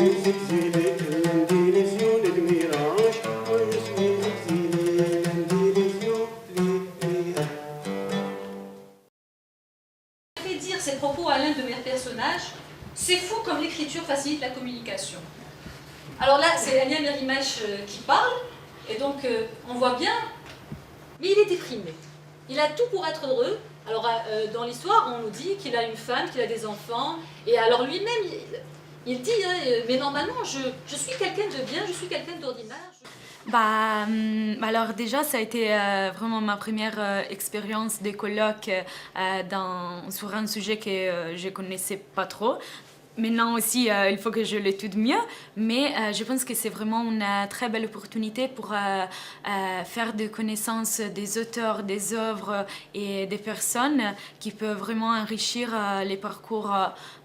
Fait dire ces propos à l'un de mes personnages, c'est fou comme l'écriture facilite la communication. Alors là, c'est Alia Merimash qui parle, et donc on voit bien, mais il est déprimé. Il a tout pour être heureux. Alors dans l'histoire, on nous dit qu'il a une femme, qu'il a des enfants, et alors lui-même, il dit, mais normalement, je suis quelqu'un de bien, je suis quelqu'un d'ordinaire. Alors déjà, ça a été vraiment ma première expérience de colloque sur un sujet que je connaissais pas trop. Maintenant aussi, il faut que je l'étudie mieux, mais je pense que c'est vraiment une très belle opportunité pour faire de connaissances des auteurs, des œuvres et des personnes qui peuvent vraiment enrichir les parcours,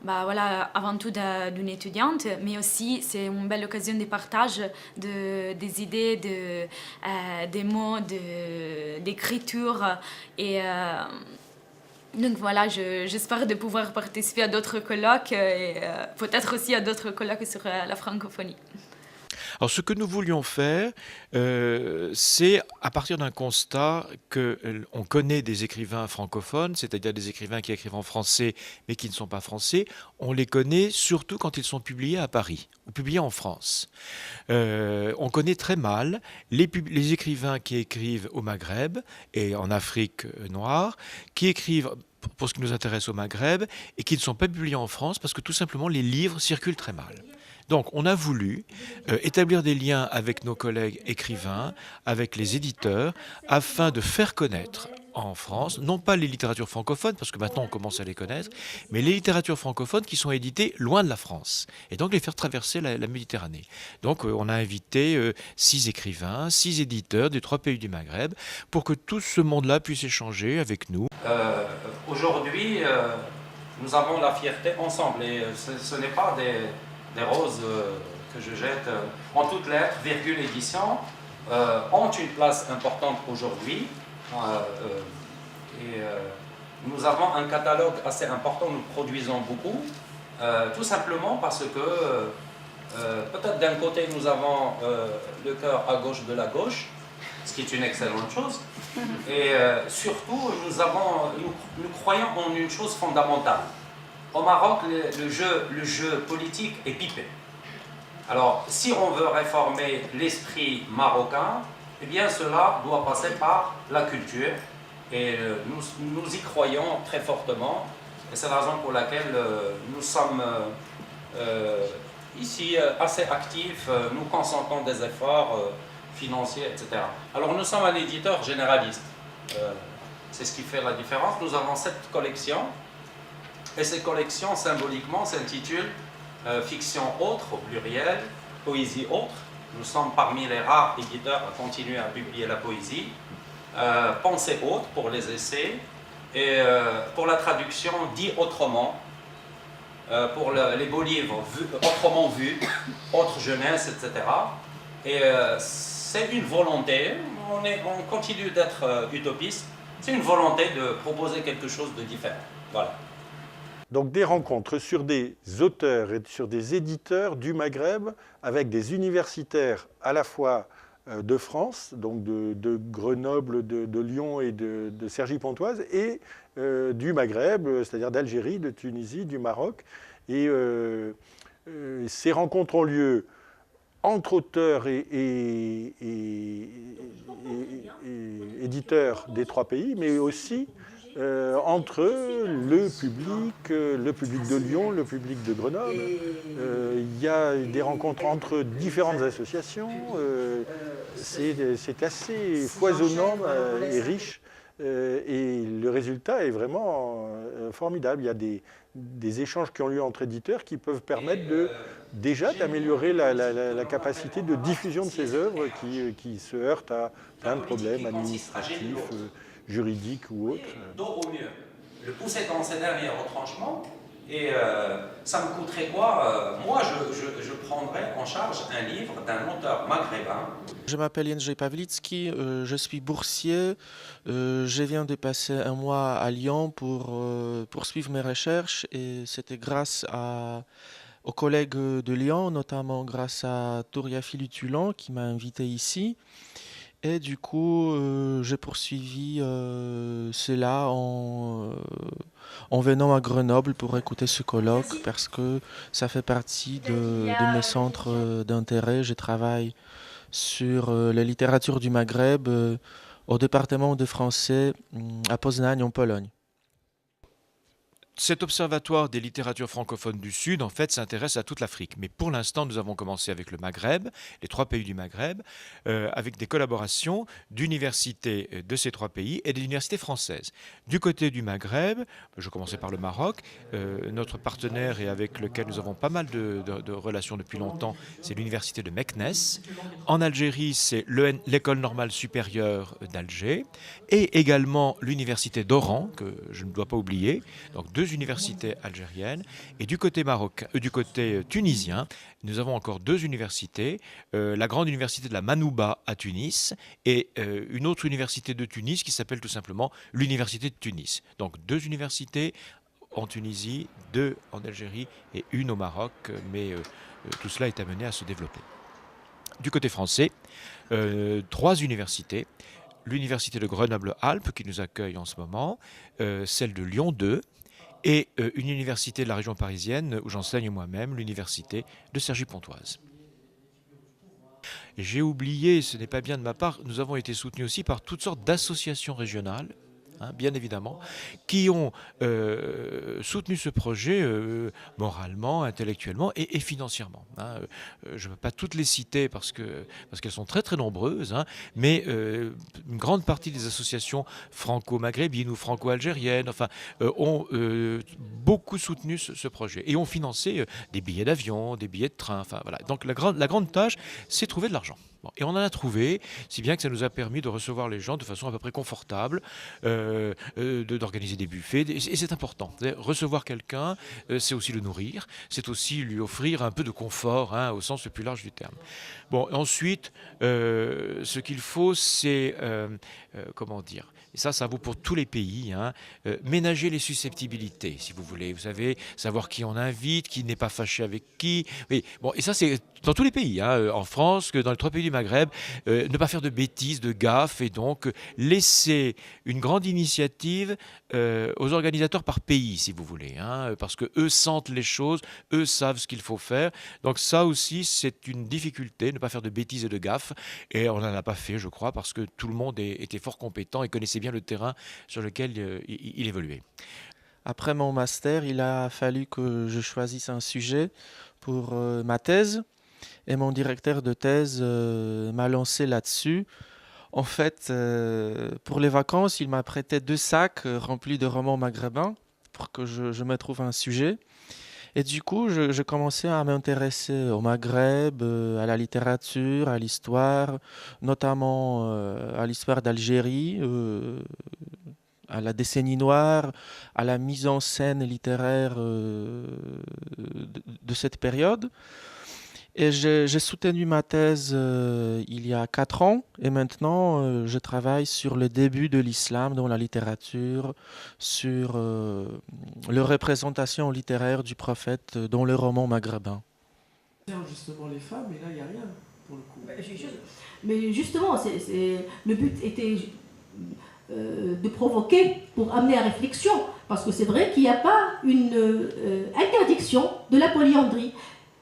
avant tout d'une étudiante, mais aussi c'est une belle occasion de partage des idées, des mots, d'écriture et donc voilà, j'espère de pouvoir participer à d'autres colloques et peut-être aussi à d'autres colloques sur la francophonie. Alors ce que nous voulions faire, c'est à partir d'un constat qu'on connaît des écrivains francophones, c'est-à-dire des écrivains qui écrivent en français mais qui ne sont pas français, on les connaît surtout quand ils sont publiés à Paris ou publiés en France. On connaît très mal les écrivains qui écrivent au Maghreb et en Afrique noire, qui écrivent pour ce qui nous intéresse au Maghreb et qui ne sont pas publiés en France parce que tout simplement les livres circulent très mal. Donc on a voulu établir des liens avec nos collègues écrivains, avec les éditeurs, afin de faire connaître en France, non pas les littératures francophones, parce que maintenant on commence à les connaître, mais les littératures francophones qui sont éditées loin de la France, et donc les faire traverser la Méditerranée. Donc on a invité 6 écrivains, 6 éditeurs des 3 pays du Maghreb, pour que tout ce monde-là puisse échanger avec nous. Aujourd'hui, nous avons la fierté ensemble, et ce n'est pas des roses que je jette en toutes lettres, virgule édition, ont une place importante aujourd'hui. Nous avons un catalogue assez important, nous produisons beaucoup, tout simplement parce que peut-être d'un côté nous avons le cœur à gauche de la gauche, ce qui est une excellente chose, et surtout nous croyons en une chose fondamentale. Au Maroc, le jeu politique est pipé. Alors, si on veut réformer l'esprit marocain, eh bien cela doit passer par la culture. Et nous y croyons très fortement. Et c'est la raison pour laquelle nous sommes ici assez actifs, nous consentons des efforts financiers, etc. Alors, nous sommes un éditeur généraliste. C'est ce qui fait la différence. Nous avons 7 collections. Et ces collections, symboliquement, s'intitulent Fiction autre, au pluriel, Poésie autre. Nous sommes parmi les rares éditeurs à continuer à publier la poésie. Pensée haute pour les essais. Et pour la traduction, dit autrement. Pour les beaux livres, autrement vus, autre jeunesse, etc. Et c'est une volonté, on continue d'être utopiste, c'est une volonté de proposer quelque chose de différent. Voilà. Donc des rencontres sur des auteurs et sur des éditeurs du Maghreb avec des universitaires à la fois de France, donc de Grenoble, de Lyon et de Cergy-Pontoise, et du Maghreb, c'est-à-dire d'Algérie, de Tunisie, du Maroc. Et ces rencontres ont lieu entre auteurs et éditeurs des 3 pays, mais aussi entre le public de Lyon, le public de Grenoble. Il y a des rencontres entre différentes associations. C'est assez foisonnant et riche. Et le résultat est vraiment formidable. Il y a des échanges qui ont lieu entre éditeurs qui peuvent permettre déjà d'améliorer la capacité de diffusion de ces œuvres qui se heurtent à plein de problèmes administratifs, juridiques ou autres. Au mieux, le pousser dans ces derniers retranchements, et ça me coûterait quoi? Moi, je prendrais en charge un livre d'un auteur maghrébin. Je m'appelle Jędrzej Pawlicki, je suis boursier. Je viens de passer un mois à Lyon pour poursuivre mes recherches, et c'était grâce à aux collègues de Lyon, notamment grâce à Touria Filutulan qui m'a invité ici. Et du coup, j'ai poursuivi cela en venant à Grenoble pour écouter ce colloque parce que ça fait partie de mes centres d'intérêt. Je travaille sur la littérature du Maghreb au département de français à Poznań en Pologne. Cet observatoire des littératures francophones du Sud, en fait, s'intéresse à toute l'Afrique. Mais pour l'instant, nous avons commencé avec le Maghreb, les 3 pays du Maghreb, avec des collaborations d'universités de ces 3 pays et des universités françaises. Du côté du Maghreb, je commençais par le Maroc, notre partenaire et avec lequel nous avons pas mal de relations depuis longtemps, c'est l'université de Meknès. En Algérie, c'est l'école normale supérieure d'Alger et également l'université d'Oran, que je ne dois pas oublier. Donc 2 universités algériennes. Et du côté tunisien, nous avons encore 2 universités. La grande université de la Manouba à Tunis et une autre université de Tunis qui s'appelle tout simplement l'université de Tunis. Donc 2 universités en Tunisie, 2 en Algérie et 1 au Maroc. Mais tout cela est amené à se développer. Du côté français, 3 universités. L'université de Grenoble-Alpes qui nous accueille en ce moment, celle de Lyon 2, et une université de la région parisienne où j'enseigne moi-même, l'université de Cergy-Pontoise. J'ai oublié, ce n'est pas bien de ma part, nous avons été soutenus aussi par toutes sortes d'associations régionales, bien évidemment, qui ont soutenu ce projet moralement, intellectuellement et financièrement. Je ne peux pas toutes les citer parce qu'elles sont très très nombreuses, mais une grande partie des associations franco-maghrébines ou franco-algériennes ont beaucoup soutenu ce projet et ont financé des billets d'avion, des billets de train. Voilà. Donc la grande tâche, c'est trouver de l'argent. Bon, et on en a trouvé, si bien que ça nous a permis de recevoir les gens de façon à peu près confortable, d'organiser des buffets, et c'est important. Recevoir quelqu'un, c'est aussi le nourrir, c'est aussi lui offrir un peu de confort, au sens le plus large du terme. Bon, ensuite, ce qu'il faut, c'est, comment dire, et ça vaut pour tous les pays, ménager les susceptibilités, si vous voulez. Vous savez, savoir qui on invite, qui n'est pas fâché avec qui. Oui, bon, et ça, c'est dans tous les pays, en France, que dans les 3 pays du Maghreb, ne pas faire de bêtises, de gaffes, et donc laisser une grande initiative aux organisateurs par pays, si vous voulez, parce que eux sentent les choses, eux savent ce qu'il faut faire. Donc ça aussi, c'est une difficulté, ne pas faire de bêtises et de gaffes. Et on n'en a pas fait, je crois, parce que tout le monde était fort compétent et connaissait bien le terrain sur lequel il évoluait. Après mon master, il a fallu que je choisisse un sujet pour ma thèse. Et mon directeur de thèse m'a lancé là-dessus. En fait, pour les vacances, il m'a prêté 2 sacs remplis de romans maghrébins pour que je me trouve un sujet. Et du coup, je commençais à m'intéresser au Maghreb, à la littérature, à l'histoire, notamment à l'histoire d'Algérie, à la décennie noire, à la mise en scène littéraire de cette période. Et j'ai soutenu ma thèse il y a 4 ans et maintenant je travaille sur le début de l'islam dans la littérature, sur la représentation littéraire du prophète dans le roman maghrébin. Justement les femmes, et là il n'y a rien pour le coup. Mais justement, le but était de provoquer pour amener à réflexion, parce que c'est vrai qu'il n'y a pas une interdiction de la polyandrie,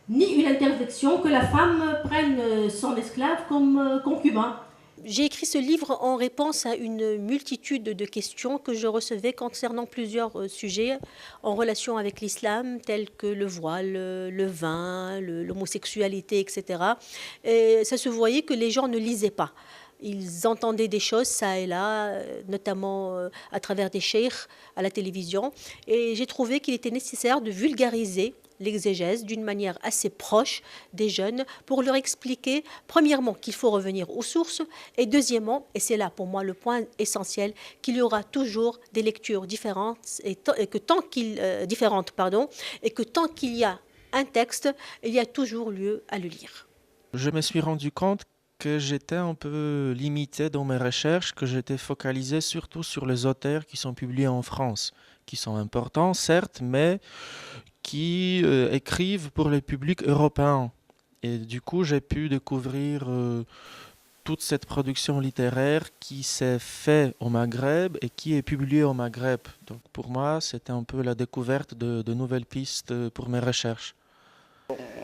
ni une interdiction que la femme prenne son esclave comme concubin. J'ai écrit ce livre en réponse à une multitude de questions que je recevais concernant plusieurs sujets en relation avec l'islam, tels que le voile, le vin, l'homosexualité, etc. Et ça se voyait que les gens ne lisaient pas. Ils entendaient des choses ça et là, notamment à travers des cheikhs à la télévision. Et j'ai trouvé qu'il était nécessaire de vulgariser l'exégèse d'une manière assez proche des jeunes pour leur expliquer, premièrement, qu'il faut revenir aux sources et deuxièmement, et c'est là pour moi le point essentiel, qu'il y aura toujours des lectures différentes et que tant qu'il y a un texte, il y a toujours lieu à le lire. Je me suis rendu compte que j'étais un peu limité dans mes recherches, que j'étais focalisé surtout sur les auteurs qui sont publiés en France, qui sont importants, certes, mais qui écrivent pour le public européen. Et du coup, j'ai pu découvrir toute cette production littéraire qui s'est faite au Maghreb et qui est publiée au Maghreb. Donc pour moi, c'était un peu la découverte de nouvelles pistes pour mes recherches.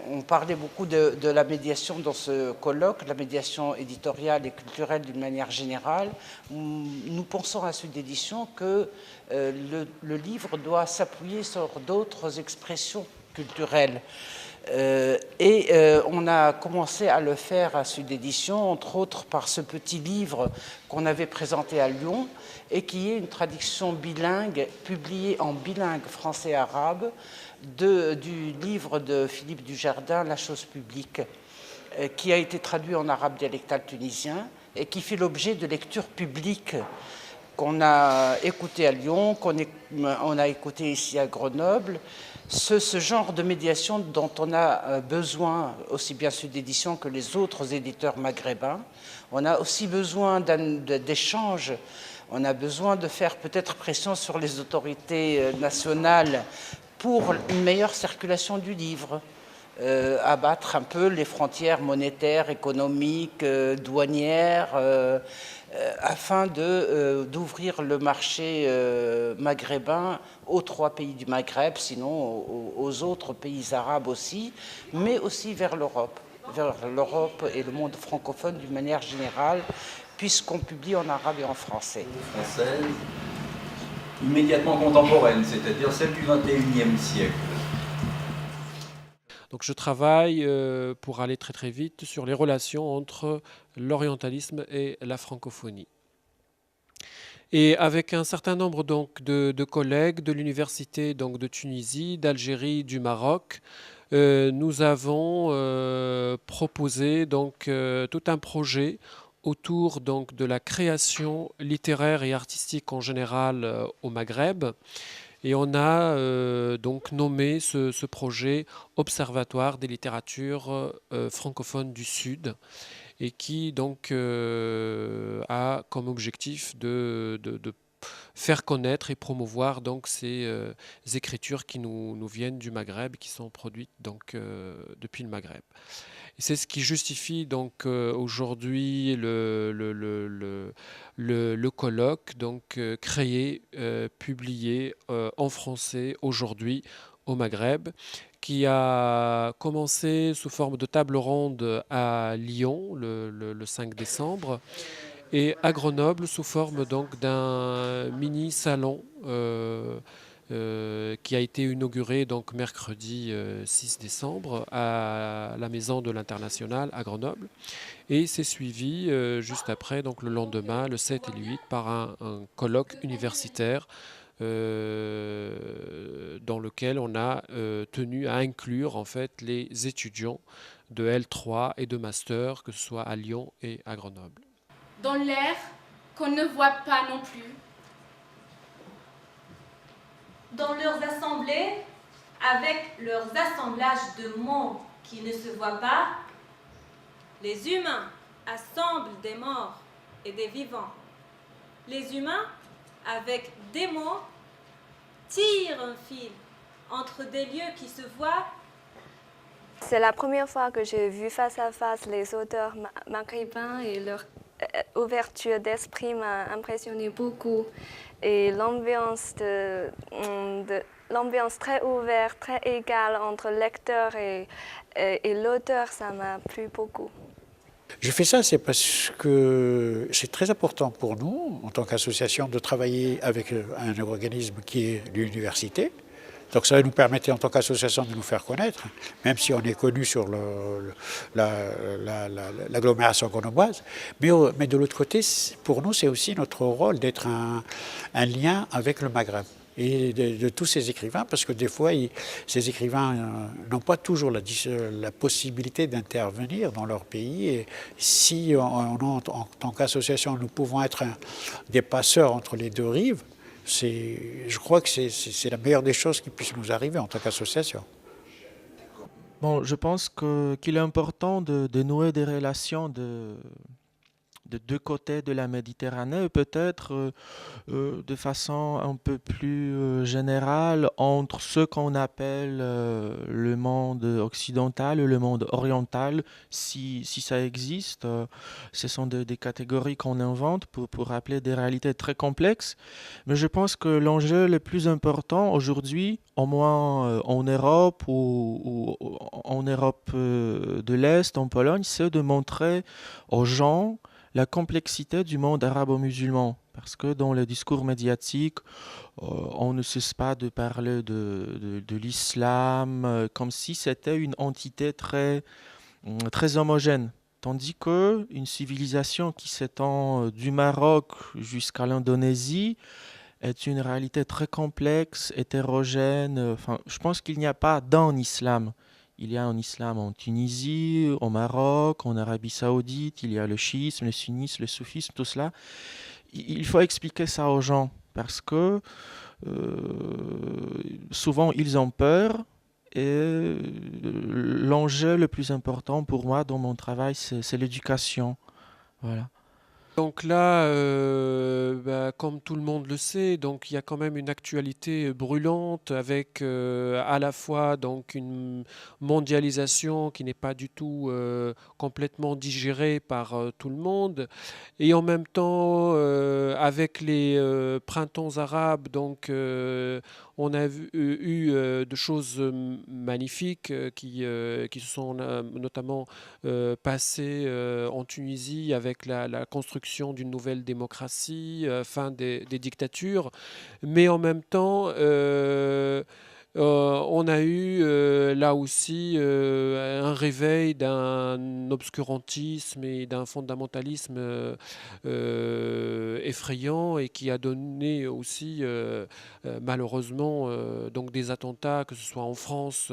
On parlait beaucoup de la médiation dans ce colloque, la médiation éditoriale et culturelle d'une manière générale. Nous pensons à Sud Édition que le livre doit s'appuyer sur d'autres expressions culturelles. On a commencé à le faire à Sud Édition, entre autres par ce petit livre qu'on avait présenté à Lyon et qui est une traduction bilingue, publiée en bilingue français-arabe, du livre de Philippe Dujardin, La chose publique, qui a été traduit en arabe dialectal tunisien et qui fait l'objet de lectures publiques qu'on a écoutées à Lyon, on a écouté ici à Grenoble. Ce genre de médiation dont on a besoin, aussi bien Sud Édition que les autres éditeurs maghrébins. On a aussi besoin d'échanges, on a besoin de faire peut-être pression sur les autorités nationales pour une meilleure circulation du livre, abattre un peu les frontières monétaires, économiques, douanières, afin d'ouvrir le marché maghrébin aux 3 pays du Maghreb, sinon aux autres pays arabes aussi, mais aussi vers l'Europe et le monde francophone d'une manière générale, puisqu'on publie en arabe et en français. Française, immédiatement contemporaine, c'est-à-dire celle du XXIe siècle. Donc je travaille, pour aller très très vite, sur les relations entre l'orientalisme et la francophonie. Et avec un certain nombre donc, de collègues de l'université donc, de Tunisie, d'Algérie, du Maroc, nous avons proposé donc, tout un projet autour donc, de la création littéraire et artistique en général au Maghreb. Et on a donc nommé ce projet Observatoire des littératures francophones du Sud et qui donc a comme objectif de faire connaître et promouvoir donc ces écritures qui nous viennent du Maghreb, qui sont produites donc depuis le Maghreb. Et c'est ce qui justifie donc aujourd'hui le colloque, donc créé, publié en français aujourd'hui au Maghreb, qui a commencé sous forme de table ronde à Lyon le 5 décembre et à Grenoble sous forme donc d'un mini salon qui a été inauguré donc mercredi 6 décembre à la Maison de l'International à Grenoble. Et c'est suivi juste après, donc le lendemain, le 7 et le 8, par un colloque universitaire dans lequel on a tenu à inclure en fait les étudiants de L3 et de master, que ce soit à Lyon et à Grenoble. Dans l'air qu'on ne voit pas non plus. Dans leurs assemblées, avec leurs assemblages de mots qui ne se voient pas, les humains assemblent des morts et des vivants. Les humains, avec des mots, tirent un fil entre des lieux qui se voient. C'est la première fois que j'ai vu face à face les auteurs maghrébins et leur ouverture d'esprit m'a impressionné beaucoup. Et l'ambiance très ouverte, très égale entre le lecteur et l'auteur, ça m'a plu beaucoup. Je fais ça, c'est parce que c'est très important pour nous, en tant qu'association, de travailler avec un organisme qui est l'université. Donc ça va nous permettre, en tant qu'association, de nous faire connaître, même si on est connu sur l'agglomération grenobloise. Mais de l'autre côté, pour nous, c'est aussi notre rôle d'être un lien avec le Maghreb et de tous ces écrivains, parce que des fois, ces écrivains n'ont pas toujours la possibilité d'intervenir dans leur pays. Et si, en tant qu'association, nous pouvons être des passeurs entre les deux rives, je crois que c'est la meilleure des choses qui puisse nous arriver en tant qu'association. Bon, je pense qu'il est important de nouer des relations de deux côtés de la Méditerranée, peut-être de façon un peu plus générale entre ce qu'on appelle le monde occidental et le monde oriental, si ça existe. Ce sont des catégories qu'on invente pour rappeler des réalités très complexes. Mais je pense que l'enjeu le plus important aujourd'hui, au moins en Europe ou en Europe de l'Est, en Pologne, c'est de montrer aux gens la complexité du monde arabo-musulman. Parce que dans le discours médiatique, on ne cesse pas de parler de l'islam comme si c'était une entité très homogène. Tandis qu'une civilisation qui s'étend du Maroc jusqu'à l'Indonésie est une réalité très complexe, hétérogène. Enfin, je pense qu'il n'y a pas d'un islam. Il y a un islam en Tunisie, au Maroc, en Arabie Saoudite, il y a le chiisme, le sunnisme, le soufisme, tout cela. Il faut expliquer ça aux gens parce que souvent ils ont peur et l'enjeu le plus important pour moi dans mon travail, c'est l'éducation. Voilà. Donc là, comme tout le monde le sait, donc il y a quand même une actualité brûlante avec à la fois donc une mondialisation qui n'est pas du tout complètement digérée par tout le monde, et en même temps avec les printemps arabes, donc on a eu de choses magnifiques qui se sont notamment passées en Tunisie avec la construction d'une nouvelle démocratie, fin des dictatures, mais en même temps on a eu là aussi un réveil d'un obscurantisme et d'un fondamentalisme effrayant et qui a donné aussi malheureusement donc des attentats, que ce soit en France,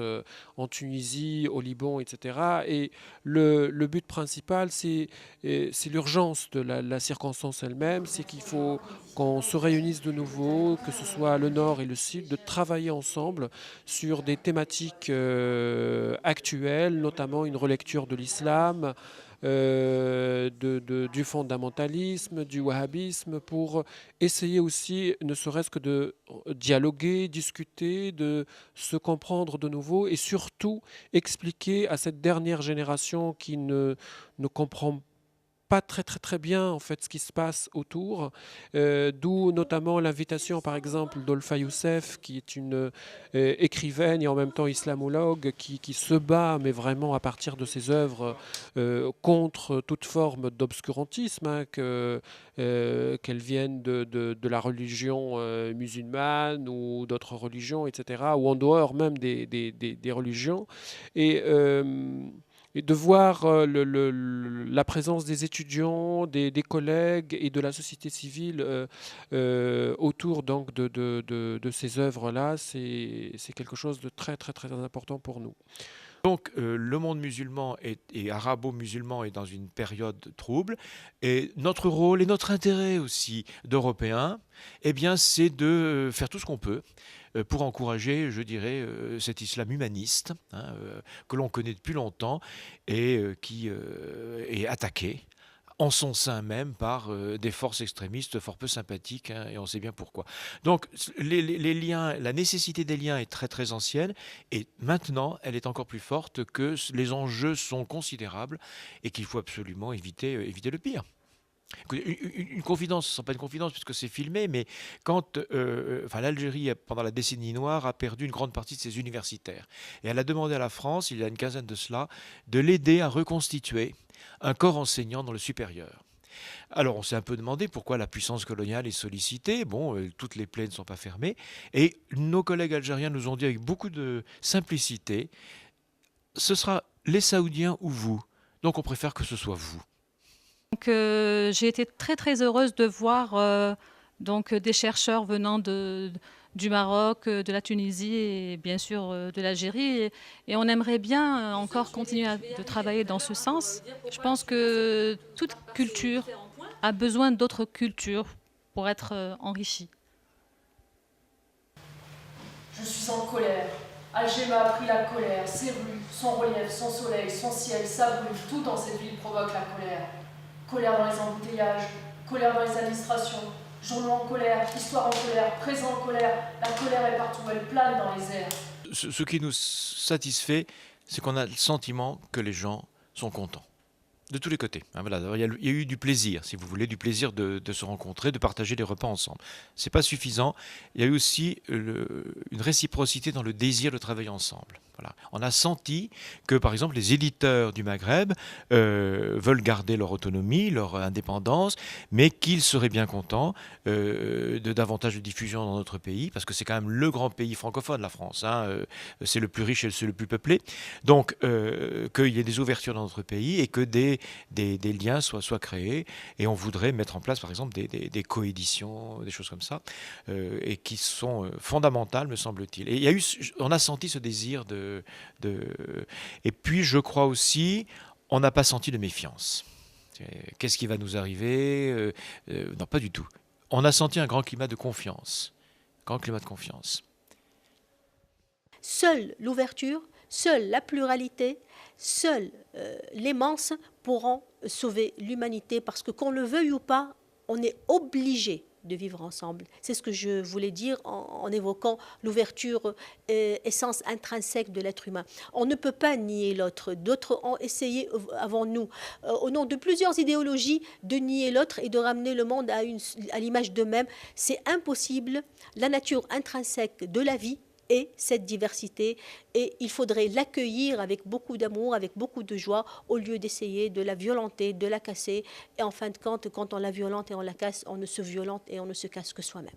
en Tunisie, au Liban, etc. Et le but principal, c'est l'urgence de la circonstance elle-même, c'est qu'il faut qu'on se réunisse de nouveau, que ce soit le Nord et le Sud, de travailler ensemble sur des thématiques actuelles, notamment une relecture de l'islam, du fondamentalisme, du wahhabisme, pour essayer aussi, ne serait-ce que de dialoguer, discuter, de se comprendre de nouveau et surtout expliquer à cette dernière génération qui ne comprend pas très bien en fait ce qui se passe autour, d'où notamment l'invitation par exemple d'Olfa Youssef, qui est une écrivaine et en même temps islamologue qui se bat, mais vraiment à partir de ses œuvres, contre toute forme d'obscurantisme, hein, qu'elles viennent de la religion musulmane ou d'autres religions, etc., ou en dehors même des religions. Et de voir la présence des étudiants, des collègues et de la société civile autour donc de ces œuvres-là, c'est quelque chose de très important pour nous. Donc le monde musulman et arabo-musulman est dans une période trouble, et notre rôle et notre intérêt aussi d'Européens, eh bien, c'est de faire tout ce qu'on peut pour encourager, je dirais, cet islam humaniste, hein, que l'on connaît depuis longtemps et qui est attaqué en son sein même par des forces extrémistes fort peu sympathiques, hein, et on sait bien pourquoi. Donc les liens, la nécessité des liens est très ancienne, et maintenant elle est encore plus forte, que les enjeux sont considérables et qu'il faut absolument éviter le pire. Une confidence, ce ne sera pas une confidence puisque c'est filmé, mais quand l'Algérie, pendant la décennie noire, a perdu une grande partie de ses universitaires. Et elle a demandé à la France, il y a une quinzaine de cela, de l'aider à reconstituer un corps enseignant dans le supérieur. Alors on s'est un peu demandé pourquoi la puissance coloniale est sollicitée. Bon, toutes les plaies ne sont pas fermées. Et nos collègues algériens nous ont dit avec beaucoup de simplicité, ce sera les Saoudiens ou vous. Donc on préfère que ce soit vous. Donc, j'ai été très heureuse de voir des chercheurs venant du Maroc, de la Tunisie et bien sûr de l'Algérie. Et on aimerait bien encore continuer de travailler dans ce sens. Je pense que toute culture a besoin d'autres cultures pour être enrichie. Je suis en colère. Alger m'a appris la colère, ses rues, son relief, son soleil, son ciel, sa brume, tout dans cette ville provoque la colère. Colère dans les embouteillages, colère dans les administrations, journaux en colère, histoire en colère, présent en colère. La colère est partout, elle plane dans les airs. Ce qui nous satisfait, c'est qu'on a le sentiment que les gens sont contents. De tous les côtés. Voilà. Il y a eu du plaisir, si vous voulez, du plaisir de se rencontrer, de partager des repas ensemble. C'est pas suffisant. Il y a eu aussi une réciprocité dans le désir de travailler ensemble. Voilà. On a senti que, par exemple, les éditeurs du Maghreb veulent garder leur autonomie, leur indépendance, mais qu'ils seraient bien contents de davantage de diffusion dans notre pays, parce que c'est quand même le grand pays francophone, la France. C'est le plus riche et c'est le plus peuplé. Donc, qu'il y ait des ouvertures dans notre pays et que des liens soient créés. Et on voudrait mettre en place, par exemple, des coéditions, des choses comme ça, et qui sont fondamentales, me semble-t-il. Et on a senti ce désir Et puis, je crois aussi, on n'a pas senti de méfiance. Qu'est-ce qui va nous arriver? Non, pas du tout. On a senti un grand climat de confiance. Grand climat de confiance. Seule l'ouverture, seule la pluralité, seule l'aimance pourront sauver l'humanité, parce que qu'on le veuille ou pas, on est obligé de vivre ensemble. C'est ce que je voulais dire en évoquant l'ouverture, essence intrinsèque de l'être humain. On ne peut pas nier l'autre. D'autres ont essayé avant nous, au nom de plusieurs idéologies, de nier l'autre et de ramener le monde à l'image d'eux-mêmes. C'est impossible. La nature intrinsèque de la vie et cette diversité, et il faudrait l'accueillir avec beaucoup d'amour, avec beaucoup de joie, au lieu d'essayer de la violenter, de la casser. Et en fin de compte, quand on la violente et on la casse, on ne se violente et on ne se casse que soi-même.